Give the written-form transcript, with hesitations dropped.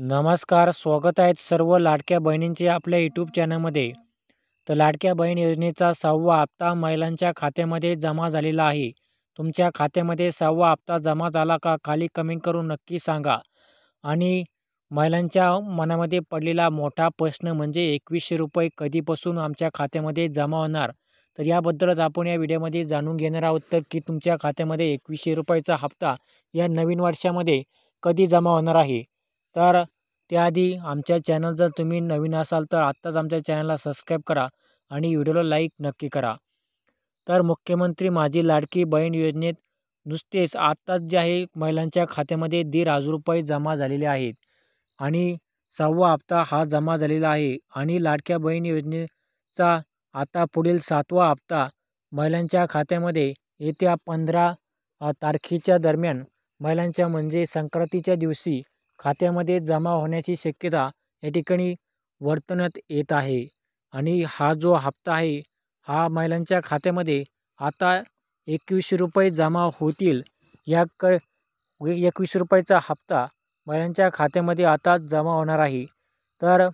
नमस्कार, स्वागत आहे सर्व लाडक्या बहिणींचे आपल्या यूट्यूब चॅनलमध्ये. तर लाडक्या बहीण योजनेचा 6वा हप्ता महिलांच्या खात्यामध्ये जमा झालेला आहे. तुमच्या खात्यामध्ये 6वा हप्ता जमा झाला का? खाली कमेंट करून नक्की सांगा. आणि महिलांच्या मनामध्ये पडलेला मोठा प्रश्न म्हणजे 2100 रुपये कधीपासून आमच्या खात्यामध्ये जमा होणार? तर याबद्दलच आपण या व्हिडिओमध्ये जाणून घेणार आहोत तर की तुमच्या खात्यामध्ये 2100 रुपयाचा हप्ता या नवीन वर्षामध्ये कधी जमा होणार आहे. तर त्याआधी आमच्या चॅनल जर तुम्ही नवीन असाल तर आत्ताच आमच्या चॅनलला सबस्क्राईब करा आणि व्हिडिओला लाईक नक्की करा. तर मुख्यमंत्री माझी लाडकी बहीण योजनेत नुसतेच आत्ताच जे आहे महिलांच्या खात्यामध्ये 1,500 रुपये जमा झालेले आहेत आणि 6वा हप्ता हा जमा झालेला आहे. आणि लाडक्या बहीण योजनेचा आता पुढील 7वा हप्ता महिलांच्या खात्यामध्ये येत्या 15 तारखेच्या दरम्यान महिलांच्या म्हणजे संक्रांतीच्या दिवशी खात्यामध्ये जमा होण्याची शक्यता या ठिकाणी वर्तवण्यात येत आहे. आणि हा जो हप्ता आहे हा महिलांच्या खात्यामध्ये आता 2100 रुपये जमा होतील. 2100 रुपयाचा हप्ता महिलांच्या खात्यामध्ये आता जमा होणार आहे. तर